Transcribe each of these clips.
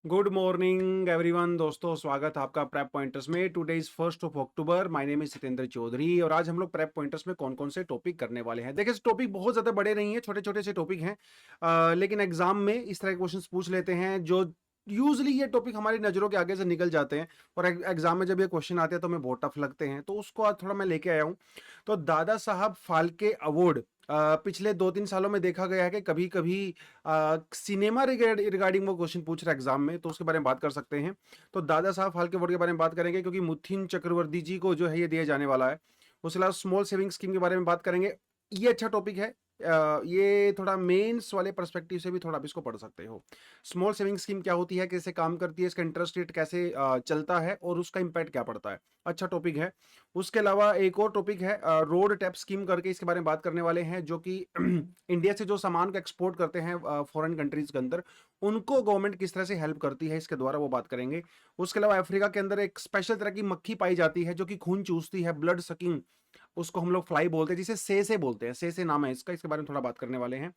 Good morning everyone दोस्तों, स्वागत है आपका प्रेप पॉइंटर्स में। Today is 1 October. My name is Satyendra Chaudhary और आज हम लोग प्रेप पॉइंटर्स में कौन कौन से टॉपिक करने वाले हैं। देखिए, टॉपिक बहुत ज़्यादा बड़े नहीं है, छोटे छोटे से टॉपिक हैं। लेकिन एग्जाम में इस तरह के क्वेश्चंस पूछ लेते हैं जो यूजली ये टॉपिक हमारी नज़रों के आगे से निकल जाते हैं और एग्जाम में जब ये क्वेश्चन आते हैं तो हमें बहुत टफ लगते हैं, तो उसको आज थोड़ा मैं लेके आया हूँ। तो दादा साहब फाल्के अवार्ड पिछले 2-3 सालों में देखा गया है कि कभी कभी सिनेमा रिगार्डिंग वो क्वेश्चन पूछ रहा है एग्जाम में, तो उसके बारे में बात कर सकते हैं। तो दादा साहब फाल्के अवार्ड के बारे में बात करेंगे क्योंकि मुथिन चक्रवर्ती जी को जो है ये दिया जाने वाला है। उसके अलावा स्मॉल सेविंग स्कीम के बारे में बात करेंगे। ये अच्छा टॉपिक है। ये थोड़ा मेंस वाले पर्सपेक्टिव से भी थोड़ा आप इसको पढ़ सकते हो। स्मॉल सेविंग स्कीम क्या होती है, कैसे काम करती है, इसका इंटरेस्ट रेट कैसे चलता है और उसका इंपैक्ट क्या पड़ता है। अच्छा टॉपिक है। उसके अलावा एक और टॉपिक है रोड टैप स्कीम करके, इसके बारे में बात करने वाले हैं, जो कि इंडिया से जो सामान को एक्सपोर्ट करते हैं फॉरेन कंट्रीज के अंदर, उनको गवर्नमेंट किस तरह से हेल्प करती है इसके द्वारा, वो बात करेंगे। उसके अलावा अफ्रीका के अंदर एक स्पेशल तरह की मक्खी पाई जाती है जो कि खून चूसती है, ब्लड सकिंग, उसको हम लोग फ्लाई बोलते हैं, जिसे से बोलते हैं, से नाम है इसका, इसके बारे में थोड़ा बात करने वाले हैं।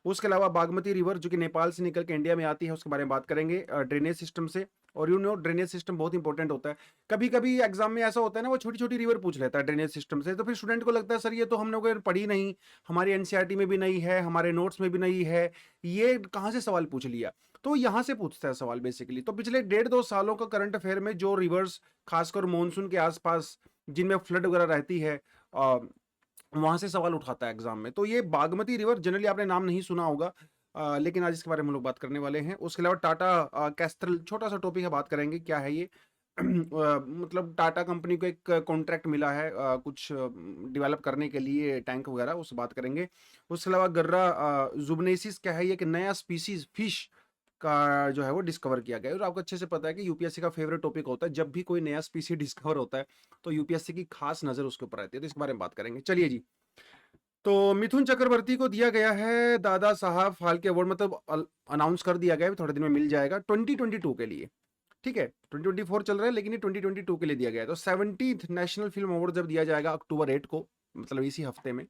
उसके अलावा बागमती रिवर जो कि नेपाल से निकल के इंडिया में आती है, उसके बारे में बात करेंगे ड्रेनेज सिस्टम से। और ड्रेनेज सिस्टम बहुत इंपॉर्टेंट होता है। कभी कभी एग्जाम में ऐसा होता है ना, वो छोटी छोटी रिवर पूछ लेता है ड्रेनेज सिस्टम से, तो फिर स्टूडेंट को लगता है सर ये तो हम लोग पढ़ी नहीं, हमारी एनसीईआरटी में भी नहीं है, हमारे नोट्स में भी नहीं है, ये कहाँ से सवाल पूछ लिया। तो यहाँ से पूछता है सवाल बेसिकली। तो पिछले 1.5-2 सालों का करंट अफेयर में जो रिवर्स, खासकर मानसून के आसपास जिनमें फ्लड वगैरह रहती है, वहां से सवाल उठाता है एग्जाम में। तो ये बागमती रिवर जनरली आपने नाम नहीं सुना होगा, लेकिन आज इसके बारे में हम लोग बात करने वाले हैं। उसके अलावा टाटा कैस्ट्रल, छोटा सा टॉपिक है, बात करेंगे क्या है ये। मतलब टाटा कंपनी को एक कॉन्ट्रैक्ट मिला है कुछ डेवलप करने के लिए, टैंक वगैरह, उससे बात करेंगे। उसके अलावा गर्रा जुबनेसिस क्या है, ये कि नया स्पीसीज फिश का जो है वो डिस्कवर किया गया है। और आपको अच्छे से पता है कि यूपीएससी का फेवरेट टॉपिक होता है, जब भी कोई नया स्पीसी डिस्कवर होता है तो यूपीएससी की खास नजर उसके ऊपर रहती है, तो इसके बारे में बात करेंगे। चलिए जी। तो मिथुन चक्रवर्ती को दिया गया है दादा साहब फाल्के अवार्ड, मतलब अनाउंस कर दिया गया है, थोड़े दिन में मिल जाएगा 2022 के लिए। ठीक है, 2024 चल रहा है लेकिन ये 2022 के लिए दिया गया है। तो 70th नेशनल फिल्म अवार्ड जब दिया जाएगा अक्टूबर 8 को, मतलब इसी हफ्ते में,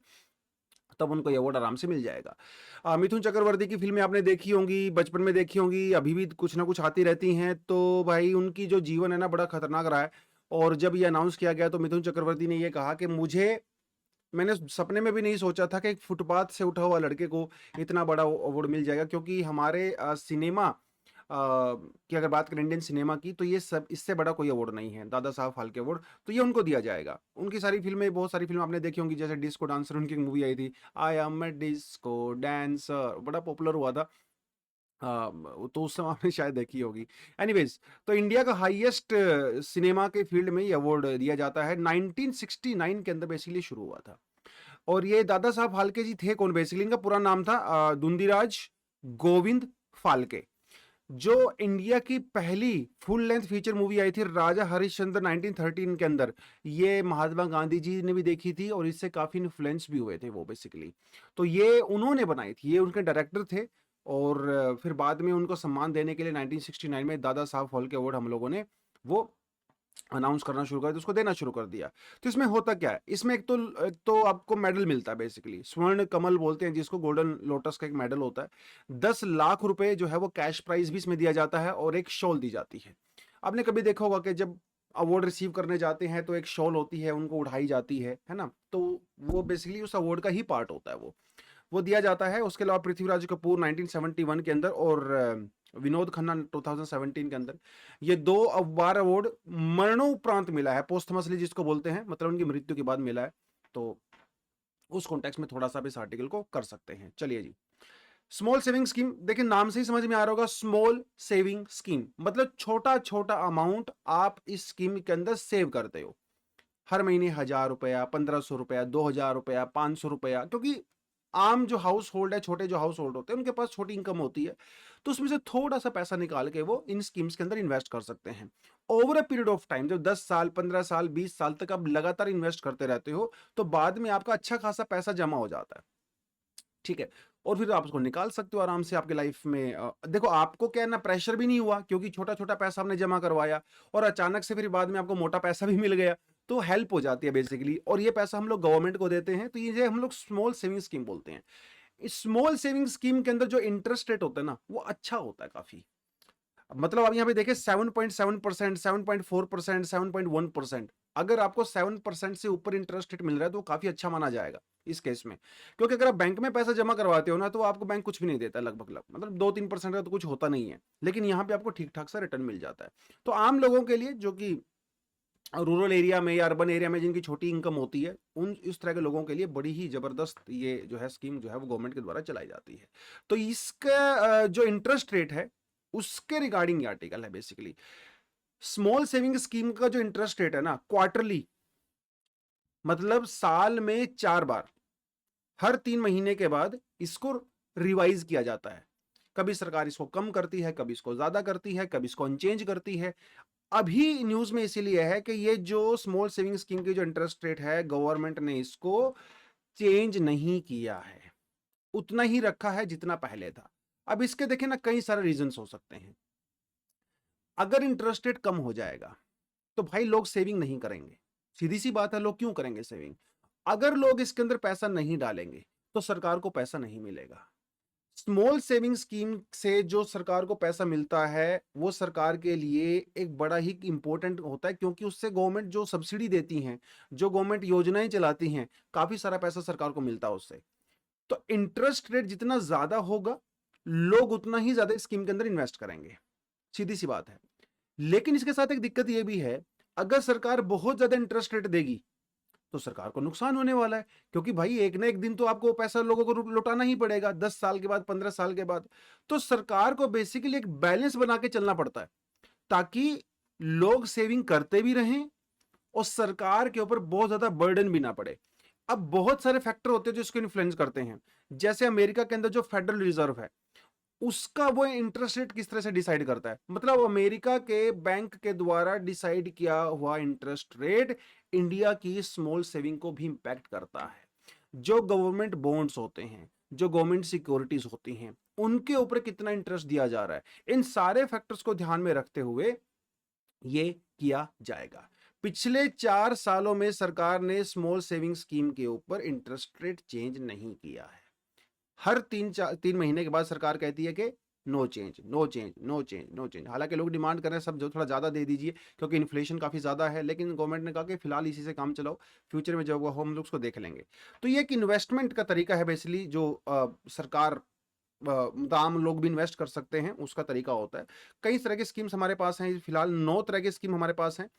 तब उनको ये अवार्ड आराम से मिल जाएगा। मिथुन चक्रवर्ती की फिल्में आपने देखी होंगी, बचपन में देखी होंगी, अभी भी कुछ ना कुछ आती रहती हैं। तो भाई उनकी जो जीवन है ना, बड़ा खतरनाक रहा है। और जब ये अनाउंस किया गया तो मिथुन चक्रवर्ती ने ये कहा कि मैंने सपने में भी नहीं सोचा था कि एक फुटपाथ से उठा हुआ लड़के को इतना बड़ा अवार्ड मिल जाएगा, क्योंकि हमारे सिनेमा की अगर बात करें, इंडियन सिनेमा की, तो ये सब, इससे बड़ा कोई अवार्ड नहीं है दादा साहब फाल्के अवार्ड। तो ये उनको दिया जाएगा। उनकी सारी फिल्में, बहुत सारी फिल्म आपने देखी होंगी, जैसे डिस्को डांसर, उनकी मूवी आई थी, I am a disco dancer, बड़ा पॉपुलर हुआ था। तो उस समय आपने शायद देखी होगी। एनीवेज, तो इंडिया का हाईएस्ट सिनेमा के फील्ड में ये अवार्ड दिया जाता है। 1969 के अंदर बेसिकली शुरू हुआ था। और ये दादा साहब फाल्के जी थे कौन, बेसिकली इनका पूरा नाम था धुंधीराज गोविंद फाल्के। जो इंडिया की पहली फुल लेंथ फीचर मूवी आई थी राजा हरिश्चंद्र 1913 के अंदर, ये महात्मा गांधी जी ने भी देखी थी और इससे काफी इन्फ्लुएंस भी हुए थे वो बेसिकली। तो ये उन्होंने बनाई थी, ये उनके डायरेक्टर थे। और फिर बाद में उनको सम्मान देने के लिए 1969 में दादा साहब फाल्के अवार्ड हम लोगों ने वो अनाउंस करना शुरू कर दिया, उसको देना शुरू कर दिया। तो इसमें होता क्या है, इसमें एक तो आपको मेडल मिलता है, बेसिकली स्वर्ण कमल बोलते हैं जिसको, गोल्डन लोटस का एक मेडल होता है। 10 लाख रुपए जो है वो कैश प्राइज भी इसमें दिया जाता है और एक शॉल दी जाती है। आपने कभी देखा होगा कि जब अवार्ड रिसीव करने जाते हैं तो एक शॉल होती है, उनको उठाई जाती है ना, तो वो बेसिकली उस अवार्ड का ही पार्ट होता है, वो दिया जाता है। उसके अलावा पृथ्वीराज कपूर 1971 के अंदर और विनोद खन्ना 2017 के अंदर, ये दो बार अवार्ड मरणोपरांत मिला है, पोस्टमसली जिसको बोलते हैं, मतलब उनकी मृत्यु के बाद मिला है। तो उस कॉन्टेक्स्ट में थोड़ा सा भी इस आर्टिकल को कर सकते हैं। चलिए जी। स्मॉल सेविंग स्कीम, देखिए नाम से ही समझ में आ रहा होगा, स्मॉल सेविंग स्कीम मतलब छोटा छोटा अमाउंट आप इस स्कीम के अंदर सेव करते हो। हर महीने 1,000 रुपया, 1,500 रुपया, 2,000 रुपया, 500 रुपया, क्योंकि आम जो हाउस होल्ड है, छोटे जो हाउस होल्ड होते हैं, उनके पास छोटी इनकम होती है, तो उसमें से थोड़ा सा पैसा निकाल के वो इन स्कीम्स के अंदर इन्वेस्ट कर सकते हैं। Over a period of time, जब 10 साल, 15 साल, 20 साल तक आप लगातार इन्वेस्ट करते रहते हो, तो बाद में आपका अच्छा खासा पैसा जमा हो जाता है। ठीक है। और फिर आप उसको निकाल सकते हो आराम से आपके लाइफ में। देखो, आपको क्या है ना, प्रेशर भी नहीं हुआ क्योंकि छोटा छोटा पैसा आपने जमा करवाया, और अचानक से फिर बाद में आपको मोटा पैसा भी मिल गया, तो हेल्प हो जाती है बेसिकली। और ये पैसा हम लोग गवर्नमेंट को देते हैं, तो ये हम लोग स्मॉल सेविंग स्कीम बोलते हैं। इस स्मॉल सेविंग स्कीम के अंदर जो इंटरेस्ट रेट होता है ना, वो अच्छा होता है काफी। मतलब आप यहाँ पे देखिए 7.7%, 7.4%, 7.1%। अगर आपको 7% से ऊपर इंटरेस्ट रेट मिल रहा है तो काफी अच्छा माना जाएगा इस केस में। क्योंकि अगर आप बैंक में पैसा जमा करवाते हो ना तो आपको बैंक कुछ भी नहीं देता लगभग मतलब 2-3% का तो कुछ होता नहीं है, लेकिन यहाँ पे आपको ठीक ठाक सा रिटर्न मिल जाता है। तो आम लोगों के लिए जो कि रूरल एरिया में या अर्बन एरिया में जिनकी छोटी इनकम होती है, उन इस तरह के लोगों के लिए बड़ी ही जबरदस्त ये जो है स्कीम जो है वो गवर्नमेंट के द्वारा चलाई जाती है। तो इसका जो इंटरेस्ट रेट है उसके रिगार्डिंग ये आर्टिकल है। बेसिकली स्मॉल सेविंग स्कीम का जो इंटरेस्ट रेट है ना, क्वार्टरली मतलब साल में 4 बार, हर 3 महीने के बाद इसको रिवाइज किया जाता है। कभी सरकार इसको कम करती है, कभी इसको ज्यादा करती है, कभी इसको अनचेंज करती है। अभी न्यूज में इसीलिए है कि ये जो स्मॉल सेविंग स्कीम की जो इंटरेस्ट रेट है, गवर्नमेंट ने इसको चेंज नहीं किया है, उतना ही रखा है जितना पहले था। अब इसके देखें ना कई सारे रीजंस हो सकते हैं। अगर इंटरेस्ट रेट कम हो जाएगा तो भाई लोग सेविंग नहीं करेंगे, सीधी सी बात है, लोग क्यों करेंगे सेविंग? अगर लोग इसके अंदर पैसा नहीं डालेंगे तो सरकार को पैसा नहीं मिलेगा। स्मॉल सेविंग स्कीम से जो सरकार को पैसा मिलता है वो सरकार के लिए एक बड़ा ही इंपॉर्टेंट होता है, क्योंकि उससे गवर्नमेंट जो सब्सिडी देती हैं, जो गवर्नमेंट योजनाएं चलाती हैं, काफी सारा पैसा सरकार को मिलता है उससे। तो इंटरेस्ट रेट जितना ज्यादा होगा लोग उतना ही ज्यादा स्कीम के अंदर इन्वेस्ट करेंगे, सीधी सी बात है। लेकिन इसके साथ एक दिक्कत यह भी है, अगर सरकार बहुत ज्यादा इंटरेस्ट रेट देगी तो सरकार को नुकसान होने वाला है, क्योंकि भाई एक ना एक दिन तो आपको पैसा लोगों को लौटाना ही पड़ेगा, 10 साल के बाद, 15 साल के बाद। तो सरकार को बेसिकली एक बैलेंस बना के चलना पड़ता है ताकि लोग सेविंग करते भी रहें और सरकार के ऊपर बहुत ज्यादा बर्डन भी ना पड़े। अब बहुत सारे फैक्टर होते हैं जो इसको इन्फ्लुएंस करते हैं। जैसे अमेरिका के अंदर जो फेडरल रिजर्व है उसका वो इंटरेस्ट रेट किस तरह से डिसाइड करता है, मतलब अमेरिका के बैंक के द्वारा डिसाइड किया हुआ इंटरेस्ट रेट इंडिया की स्मॉल सेविंग को भी इंपैक्ट करता है। जो गवर्नमेंट बॉन्ड्स होते हैं, जो गवर्नमेंट सिक्योरिटीज होती हैं, उनके ऊपर कितना इंटरेस्ट दिया जा रहा है, इन सारे फैक्टर्स को ध्यान में रखते हुए ये किया जाएगा। पिछले 4 सालों में सरकार ने स्मॉल सेविंग स्कीम के ऊपर इंटरेस्ट रेट चेंज नहीं किया है। हर 3 महीने के बाद सरकार कहती है कि no change, no change, no change, no change. हालांकि लोग डिमांड कर रहे हैं सब जो थोड़ा ज्यादा दे दीजिए क्योंकि इन्फ्लेशन काफी ज्यादा है, लेकिन गवर्नमेंट ने कहा कि फिलहाल इसी से काम चलाओ, फ्यूचर में जब वो हम लोग उसको देख लेंगे। तो ये एक इन्वेस्टमेंट का तरीका है बेसिकली, जो सरकार आम लोग भी इन्वेस्ट कर सकते हैं उसका तरीका होता है। कई तरह की स्कीम्स हमारे पास हैं, फिलहाल 9 तरह की स्कीम हमारे पास हैं,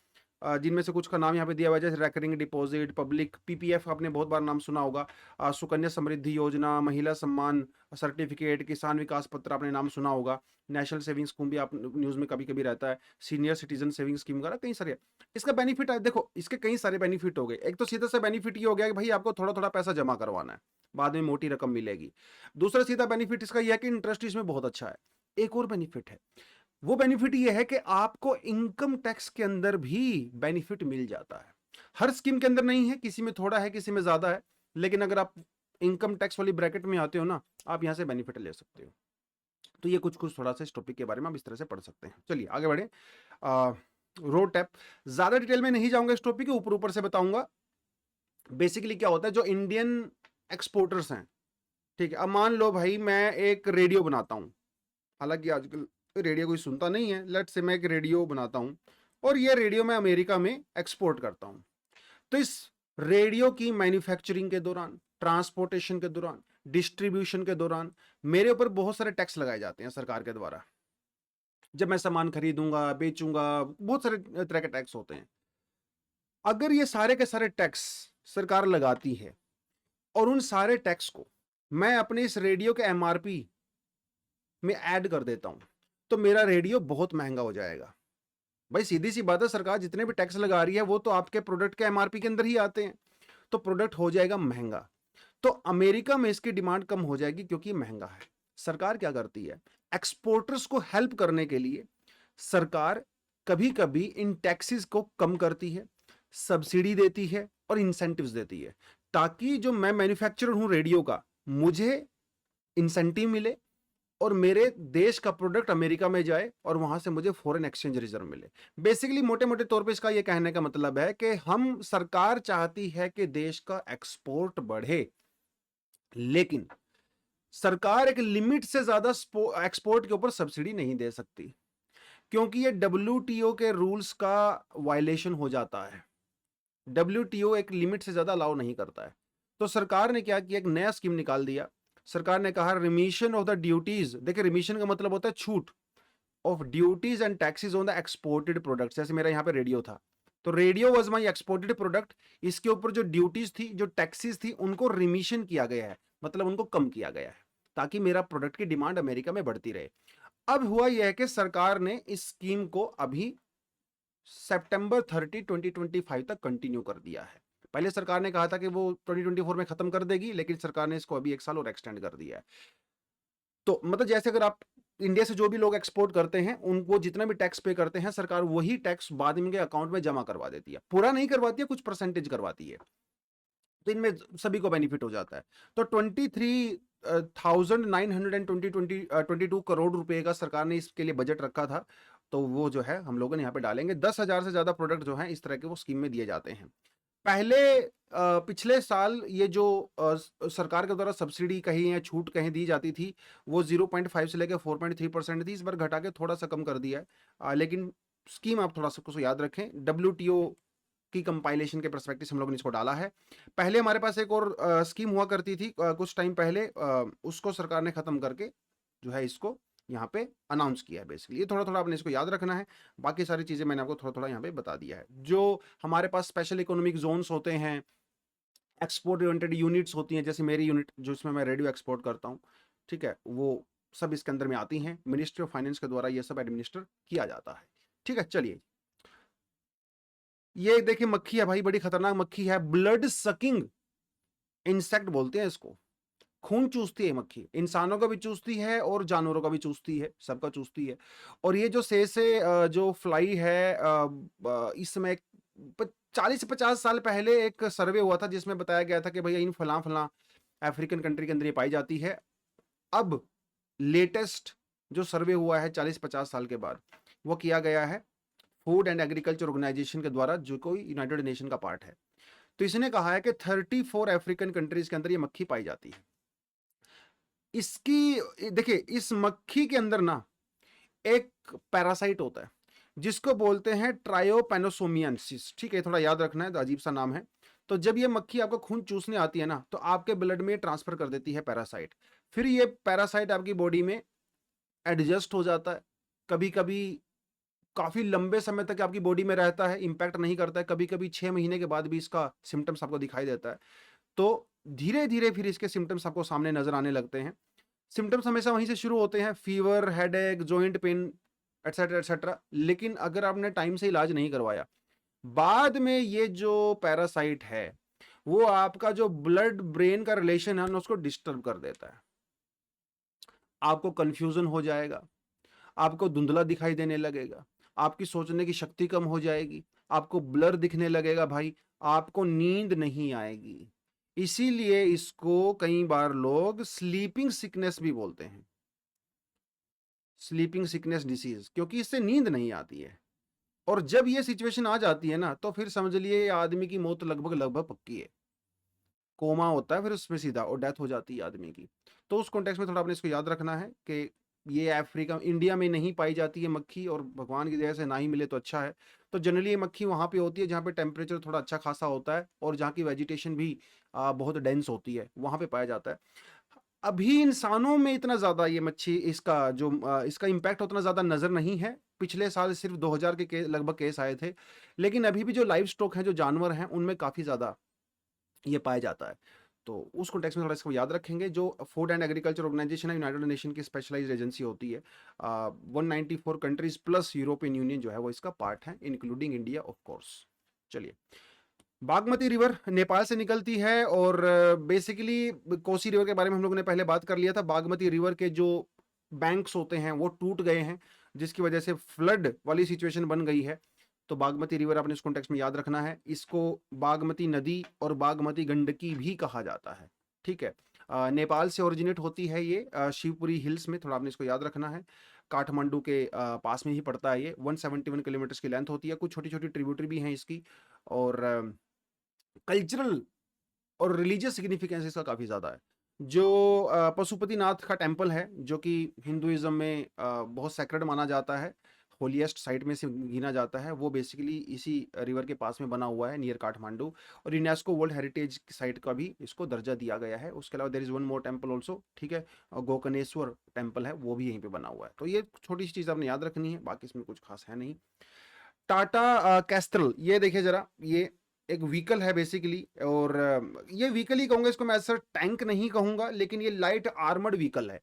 जिनमें से कुछ का नाम यहाँ पे दिया हुआ है, जैसे रेकरिंग डिपॉजिट, पब्लिक पीपीएफ आपने बहुत बार नाम सुना होगा, सुकन्या समृद्धि योजना, महिला सम्मान सर्टिफिकेट, किसान विकास पत्र आपने नाम सुना होगा, नेशनल सेविंग स्कीम भी आप न्यूज में कभी कभी रहता है, सीनियर सिटीजन सेविंग स्कीम वगैरह कई सारे। इसका बेनिफिट है, देखो इसके कई सारे बेनिफिट हो गए। एक तो सीधा सा बेनिफिट ये हो गया कि भाई आपको थोड़ा थोड़ा पैसा जमा करवाना है, बाद में मोटी रकम मिलेगी। दूसरा सीधा बेनिफिट इसका यह है कि इंटरेस्ट इसमें बहुत अच्छा है। एक और बेनिफिट है, वो बेनिफिट ये है कि आपको इनकम टैक्स के अंदर भी बेनिफिट मिल जाता है। हर स्कीम के अंदर नहीं है, किसी में थोड़ा है, किसी में ज्यादा है, लेकिन अगर आप इनकम टैक्स वाली ब्रैकेट में आते हो ना, आप यहां से बेनिफिट ले सकते हो। तो ये कुछ कुछ थोड़ा सा इस टॉपिक के बारे में आप इस तरह से पढ़ सकते हैं। चलिए आगे बढ़े। रोड टैप, ज्यादा डिटेल में नहीं जाऊंगा इस टॉपिक के, ऊपर ऊपर से बताऊंगा। बेसिकली क्या होता है, जो इंडियन एक्सपोर्टर्स हैं, ठीक है, अब मान लो भाई मैं एक रेडियो बनाता हूं, हालांकि आजकल रेडियो कोई सुनता नहीं है, लेट्स से मैं एक रेडियो बनाता हूं और ये रेडियो मैं अमेरिका में एक्सपोर्ट करता हूं। तो इस रेडियो की मैन्युफैक्चरिंग के दौरान, ट्रांसपोर्टेशन के दौरान, डिस्ट्रीब्यूशन के दौरान मेरे ऊपर बहुत सारे टैक्स लगाए जाते हैं सरकार के द्वारा। जब मैं सामान खरीदूंगा, बेचूंगा, बहुत सारे तरह के टैक्स होते हैं। अगर ये सारे के सारे टैक्स सरकार लगाती है और उन सारे टैक्स को मैं अपने इस रेडियो के एमआरपी में ऐड कर देता हूं तो मेरा रेडियो बहुत महंगा हो जाएगा। भाई सीधी सी बात है, सरकार जितने भी टैक्स लगा रही है वो तो आपके प्रोडक्ट के एमआरपी के अंदर ही आते हैं, तो प्रोडक्ट हो जाएगा महंगा। तो अमेरिका में इसकी डिमांड कम हो जाएगी क्योंकि महंगा है। सरकार क्या करती है, एक्सपोर्टर्स को हेल्प करने के लिए सरकार कभी कभी इन टैक्सेस को कम करती है, सब्सिडी देती है और इंसेंटिव्स देती है, ताकि जो मैं मैन्युफैक्चरर हूं रेडियो का, मुझे इंसेंटिव मिले और मेरे देश का प्रोडक्ट अमेरिका में जाए और वहां से मुझे फॉरेन एक्सचेंज रिजर्व मिले। बेसिकली मोटे मोटे तौर पे इसका यह कहने का मतलब है कि हम, सरकार चाहती है कि देश का एक्सपोर्ट बढ़े, लेकिन सरकार एक लिमिट से ज्यादा एक्सपोर्ट के ऊपर सब्सिडी नहीं दे सकती। क्योंकि ये डब्ल्यूटीओ के रूल्स का वायलेशन हो जाता है। डब्ल्यूटीओ एक लिमिट से ज्यादा अलाउ नहीं करता है। तो सरकार ने क्या किया, एक नया स्कीम निकाल दिया। सरकार ने कहा रिमिशन ऑफ द ड्यूटीज, देखिए रिमिशन का मतलब होता है छूट, of duties and taxes on the exported products. जैसे मेरा यहाँ पे रेडियो था, तो radio was my exported product, इसके ऊपर जो ड्यूटीज थी, जो टैक्सेस थी, उनको रिमिशन किया गया है, मतलब उनको कम किया गया है, ताकि मेरा प्रोडक्ट की डिमांड अमेरिका में बढ़ती रहे। अब हुआ यह है कि सरकार ने इस स्कीम को अभी सितंबर 30 2025 तक कंटिन्यू कर दिया है। पहले सरकार ने कहा था कि वो 2024 में खत्म कर देगी, लेकिन सरकार ने इसको अभी 1 साल और एक्सटेंड कर दिया है। तो मतलब जैसे अगर आप इंडिया से जो भी लोग एक्सपोर्ट करते हैं, उनको जितना भी टैक्स पे करते हैं, सरकार वही टैक्स बाद में उनके अकाउंट में जमा करवा देती है। पूरा नहीं करवाती है, कुछ परसेंटेज करवाती है, तो इनमें सभी को बेनिफिट हो जाता है। तो 23,922 करोड़ रुपए का सरकार ने इसके लिए बजट रखा था। तो वो जो है हम लोगों ने यहाँ पे डालेंगे। 10,000 से ज्यादा प्रोडक्ट जो है इस तरह के वो स्कीम में दिए जाते हैं। पहले पिछले साल ये जो सरकार के द्वारा सब्सिडी कहीं या छूट कहीं दी जाती थी, वो 0.5 से लेकर 4.3% थी। इस बार घटा के थोड़ा सा कम कर दिया है, लेकिन स्कीम आप थोड़ा सा कुछ याद रखें। डब्ल्यूटीओ की कंपाइलेशन के परस्पेक्टिव से हम लोगों ने इसको डाला है। पहले हमारे पास एक और स्कीम हुआ करती थी कुछ टाइम पहले, उसको सरकार ने खत्म करके जो है इसको यहाँ पे अनाउंस किया है। बेसिकली ये थोड़ा थोड़ा आपने इसको याद रखना है। बाकी सारी चीजें मैंने आपको थोड़ा थोड़ा यहाँ पे बता दिया है। जो हमारे पास स्पेशल इकोनॉमिक जोन्स होते हैं, एक्सपोर्ट ओरिएंटेड यूनिट्स होती हैं, जैसे मेरी यूनिट जो इसमें मैं रेडियो एक्सपोर्ट करता हूँ, ठीक है, वो सब इसके अंदर में आती हैं। मिनिस्ट्री ऑफ फाइनेंस के द्वारा ये सब एडमिनिस्टर किया जाता है। ठीक है, चलिए ये देखिए मक्खी है भाई, बड़ी खतरनाक मक्खी है, ब्लड सकिंग इंसेक्ट बोलते हैं इसको। खून चूसती है मक्खी, इंसानों का भी चूसती है और जानवरों का भी चूसती है, सबका चूसती है। और ये जो से जो फ्लाई है, इस समय 40 से 50 साल पहले एक सर्वे हुआ था जिसमें बताया गया था कि भैया इन फला फला अफ्रीकन कंट्री के अंदर ये पाई जाती है। अब लेटेस्ट जो सर्वे हुआ है 40-50 साल के बाद, वो किया गया है फूड एंड एग्रीकल्चर ऑर्गेनाइजेशन के द्वारा, जो कोई यूनाइटेड नेशन का पार्ट है। तो इसने कहा है कि 34 अफ्रीकन कंट्रीज के अंदर ये मक्खी पाई जाती है। इसकी देखिए, इस मक्खी के अंदर ना एक पैरासाइट होता है जिसको बोलते हैं ट्रायोपेनोसोमियंसिस। ठीक है, थोड़ा याद रखना है, तो अजीब सा नाम है। तो जब ये मक्खी आपका खून चूसने आती है ना, तो आपके ब्लड में ट्रांसफर कर देती है पैरासाइट। फिर ये पैरासाइट आपकी बॉडी में एडजस्ट हो जाता है, कभी कभी काफी लंबे समय तक आपकी बॉडी में रहता है, इंपैक्ट नहीं करता है, कभी कभी 6 महीने के बाद भी इसका सिम्टम्स आपको दिखाई देता है। तो धीरे धीरे फिर इसके सिम्टम्स आपको सामने नजर आने लगते हैं। सिम्टम्स हमेशा वहीं से शुरू होते हैं, fever, headache, joint pain, etcetera etcetera. लेकिन अगर आपने टाइम से इलाज नहीं करवाया, बाद में ये जो पैरासाइट है वो आपका जो ब्लड ब्रेन का रिलेशन है ना, उसको डिस्टर्ब कर देता है। आपको कंफ्यूजन हो जाएगा, आपको धुंधला दिखाई देने लगेगा, आपकी सोचने की शक्ति कम हो जाएगी, आपको ब्लर दिखने लगेगा भाई, आपको नींद नहीं आएगी। इसीलिए इसको कई बार लोग स्लीपिंग सिकनेस भी बोलते हैं, स्लीपिंग सिकनेस डिसीज, क्योंकि इससे नींद नहीं आती है। और जब ये सिचुएशन आ जाती है ना, तो फिर समझ लिए आदमी की मौत लगभग लगभग पक्की है। कोमा होता है फिर उसमें सीधा, और डेथ हो जाती है आदमी की। तो उस कॉन्टेक्स्ट में थोड़ा आपने इसको याद रखना है कि ये अफ्रीका, इंडिया में नहीं पाई जाती है मक्खी, और भगवान की दया से ना ही मिले तो अच्छा है। तो जनरली ये मक्खी वहाँ पे होती है जहाँ पे टेम्परेचर थोड़ा अच्छा खासा होता है और जहाँ की वेजिटेशन भी बहुत डेंस होती है, वहाँ पे पाया जाता है। अभी इंसानों में इतना ज़्यादा ये मच्छी, इसका इम्पैक्ट उतना ज़्यादा नज़र नहीं है। पिछले साल सिर्फ 2000 के लगभग केस आए थे, लेकिन अभी भी जो लाइव स्टॉक है, जो जानवर हैं, उनमें काफ़ी ज़्यादा ये पाया जाता है। तो उस कॉन्टेक्स्ट में थोड़ा इसको याद रखेंगे। जो फूड एंड एग्रीकल्चर ऑर्गेनाइजेशन है, यूनाइटेड नेशन की स्पेशलाइज्ड एजेंसी होती है। 194 कंट्रीज प्लस यूरोपियन यूनियन जो है वो इसका पार्ट है, इंक्लूडिंग इंडिया ऑफ कोर्स। चलिए, बागमती रिवर नेपाल से निकलती है, और बेसिकली कोसी रिवर के बारे में हम लोगों ने पहले बात कर लिया था। बागमती रिवर के जो बैंक्स होते हैं वो टूट गए हैं, जिसकी वजह से फ्लड वाली सिचुएशन बन गई है। तो बागमती रिवर आपने इस कॉन्टेक्स्ट में याद रखना है। इसको बागमती नदी और बागमती गंडकी भी कहा जाता है। ठीक है, नेपाल से ओरिजिनेट होती है ये, शिवपुरी हिल्स में, थोड़ा आपने इसको याद रखना है। काठमांडू के पास में ही पड़ता है ये। 171 किलोमीटर की लेंथ होती है। कुछ छोटी छोटी ट्रिब्यूटरी भी हैं इसकी, और कल्चरल और रिलीजियस सिग्निफिकेंस इसका काफ़ी ज़्यादा है। जो पशुपतिनाथ का टेम्पल है, जो कि हिंदुइज्म में बहुत सैक्रेड माना जाता है, होलीएस्ट साइट में से गिना जाता है, वो बेसिकली इसी रिवर के पास में बना हुआ है नियर काठमांडू, और यूनेस्को वर्ल्ड हेरिटेज साइट का भी इसको दर्जा दिया गया है। उसके अलावा there is one more temple also, ठीक है, और गोकर्णेश्वर टेम्पल है, वो भी यहीं पे बना हुआ है। तो ये छोटी सी चीज़ आपने याद रखनी है, बाकी इसमें कुछ खास है नहीं। टाटा कैस्ट्रल, ये देखिए जरा, ये एक व्हीकल है बेसिकली, और ये व्हीकल ही कहूंगा इसको मैं, सर टैंक नहीं कहूंगा, लेकिन ये लाइट आर्मर्ड व्हीकल है।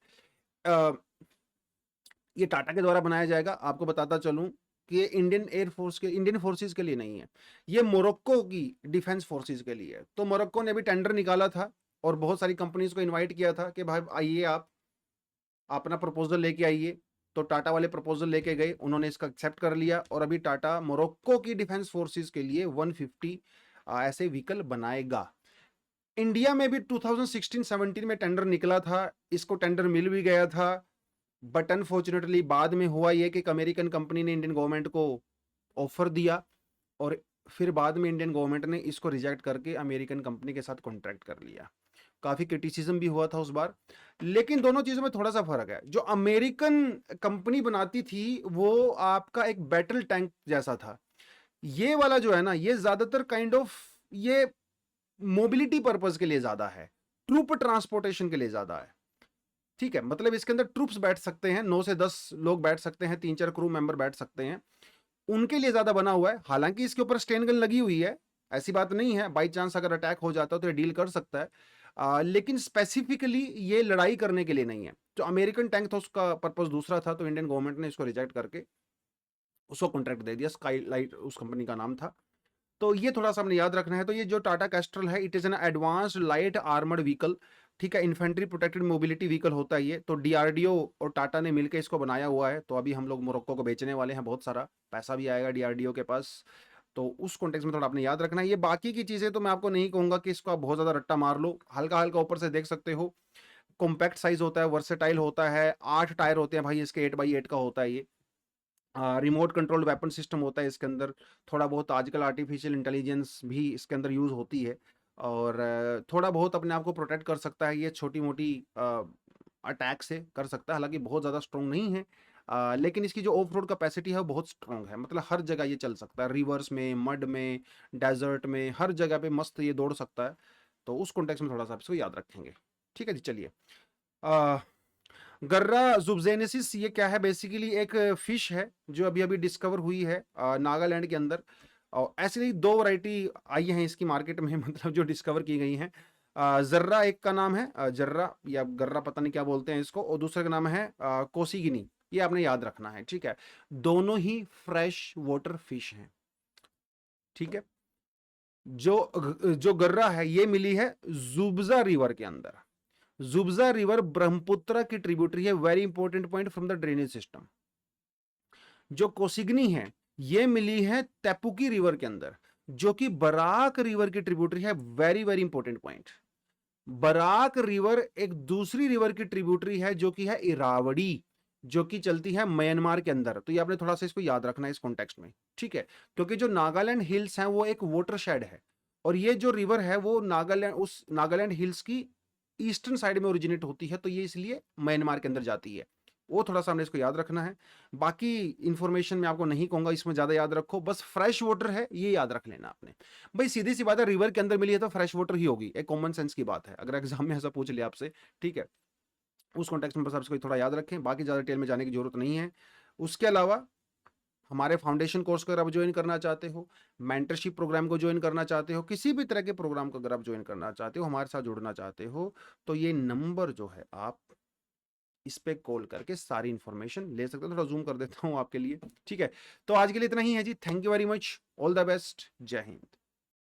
अ, ये टाटा के द्वारा बनाया जाएगा। आपको बताता चलूं कि ये इंडियन एयर फोर्स के, इंडियन फोर्सेस के लिए नहीं है, ये मोरक्को की डिफेंस फोर्सेस के लिए है। तो मोरक्को ने भी टेंडर निकाला था और बहुत सारी कंपनीज को इनवाइट किया था कि भाई आइए, आप अपना प्रपोजल लेके आइए। तो टाटा वाले प्रपोजल लेके गए, उन्होंने इसका एक्सेप्ट कर लिया, और अभी टाटा मोरक्को की डिफेंस फोर्सेस के लिए 150 ऐसे व्हीकल बनाएगा। इंडिया में भी 2016-17 में टेंडर निकला था, इसको टेंडर मिल भी गया था, बट अनफॉर्चुनेटली बाद में हुआ ये कि एक अमेरिकन कंपनी ने इंडियन गवर्नमेंट को ऑफर दिया, और फिर बाद में इंडियन गवर्नमेंट ने इसको रिजेक्ट करके अमेरिकन कंपनी के साथ कॉन्ट्रैक्ट कर लिया। काफी क्रिटिसिज्म भी हुआ था उस बार, लेकिन दोनों चीजों में थोड़ा सा फर्क है। जो अमेरिकन कंपनी बनाती थी वो आपका एक बैटल टैंक जैसा था, ये वाला जो है ना, ये ज्यादातर काइंड ऑफ ये मोबिलिटी पर्पज के लिए ज्यादा है, ट्रूप ट्रांसपोर्टेशन के लिए ज्यादा है, ठीक है। मतलब इसके अंदर ट्रूप्स बैठ सकते हैं, 9 से 10 लोग बैठ सकते हैं, 3-4 क्रू मेंबर बैठ सकते हैं, उनके लिए ज्यादा बना हुआ है। हालांकि इसके ऊपर स्टेन गन लगी हुई है, ऐसी बात नहीं है, बाई चांस अगर अटैक हो जाता है तो ये डील कर सकता है, लेकिन स्पेसिफिकली ये लड़ाई करने के लिए नहीं है। जो अमेरिकन टैंक था उसका पर्पस दूसरा था, तो इंडियन गवर्नमेंट ने इसको रिजेक्ट करके उसको कॉन्ट्रैक्ट दे दिया, स्काई लाइट उस कंपनी का नाम था। तो ये थोड़ा सा हमने याद रखना है। तो ये जो टाटा कैस्ट्रल है, it is an advanced light armoured vehicle, ठीक है, इन्फेंट्री प्रोटेक्टेड मोबिलिटी व्हीकल होता है ये। तो डीआरडीओ और टाटा ने मिलकर इसको बनाया हुआ है। तो अभी हम लोग मोरक्को को बेचने वाले हैं, बहुत सारा पैसा भी आएगा डीआरडीओ के पास। तो उस कॉन्टेक्स्ट में थोड़ा आपने याद रखना है। ये बाकी की चीजें तो मैं आपको नहीं कहूंगा कि इसको आप बहुत ज्यादा रट्टा मार लो, हल्का हल्का ऊपर से देख सकते हो। कॉम्पैक्ट साइज होता है, वर्सेटाइल होता है, 8 टायर होते हैं भाई इसके, 8x8 का होता है ये। रिमोट कंट्रोल्ड वेपन सिस्टम होता है इसके अंदर। थोड़ा बहुत आजकल आर्टिफिशियल इंटेलिजेंस भी इसके अंदर यूज़ होती है, और थोड़ा बहुत अपने आप को प्रोटेक्ट कर सकता है ये, छोटी मोटी अटैक से कर सकता है। हालांकि बहुत ज़्यादा स्ट्रॉन्ग नहीं है, लेकिन इसकी जो ऑफ रोड कैपेसिटी है वो बहुत स्ट्रॉन्ग है। मतलब हर जगह ये चल सकता है, रिवर्स में, मड में, डेजर्ट में, हर जगह पे मस्त ये दौड़ सकता है। तो उस कॉन्टेक्स्ट में थोड़ा सा आप इसको याद रखेंगे, ठीक है जी। चलिए, गर्रा जुबजेनेसिस ये क्या है? बेसिकली एक फिश है जो अभी अभी डिस्कवर हुई है नागालैंड के अंदर, और ऐसे ही 2 वैरायटी आई हैं इसकी मार्केट में मतलब जो डिस्कवर की गई हैं। जर्रा एक का नाम है, जर्रा या गर्रा पता नहीं क्या बोलते हैं इसको, और दूसरे का नाम है कोसीगिनी। ये आपने याद रखना है, ठीक है। दोनों ही फ्रेश वाटर फिश हैं, ठीक है। जो गर्रा है ये मिली है जुब्जा रिवर के अंदर। जुब्जा रिवर ब्रह्मपुत्र की ट्रिब्यूटरी है, very important point from the drainage system. जो कोसिगनी है ये मिली है तेपुकी रिवर के अंदर, जो कि बराक रिवर की ट्रिब्यूटरी है, very very important point. Barak river एक दूसरी रिवर की ट्रिब्यूटरी है जो कि है इरावड़ी, जो कि चलती है म्यांमार के अंदर। तो ये आपने थोड़ा सा इसको याद रखना है इस कॉन्टेक्स्ट में, ठीक है। क्योंकि जो नागालैंड हिल्स हैं वो एक वाटरशेड है, और ये जो रिवर है वो नागालैंड, उस नागालैंड हिल्स की ईस्टर्न साइड में ओरिजिनेट होती है, तो ये इसलिए म्यांमार के अंदर जाती है। वो थोड़ा सा हमने इसको याद रखना है। बाकी इंफॉर्मेशन मैं आपको नहीं कहूंगा, इसमें ज्यादा याद रखो, बस फ्रेश वाटर है ये याद रख लेना आपने। भाई सीधी सी बात है, रिवर के अंदर मिली है तो फ्रेश वाटर ही होगी, एक कॉमन सेंस की बात है, अगर एग्जाम में ऐसा पूछ लिया आपसे, ठीक है। उस कॉन्टेक्स्ट में बस आप इसको थोड़ा याद रखें, बाकी ज्यादा डिटेल में जाने की जरूरत नहीं है। उसके अलावा हमारे फाउंडेशन कोर्स को अगर आप ज्वाइन करना चाहते हो, मेंटरशिप प्रोग्राम को ज्वाइन करना चाहते हो, किसी भी तरह के प्रोग्राम को अगर आप ज्वाइन करना चाहते हो, हमारे साथ जुड़ना चाहते हो, तो ये नंबर जो है आप इस पे कॉल करके सारी इंफॉर्मेशन ले सकते हो। थोड़ा जूम कर देता हूँ आपके लिए, ठीक है। तो आज के लिए इतना ही है जी, thank you very much, all the best, जय हिंद।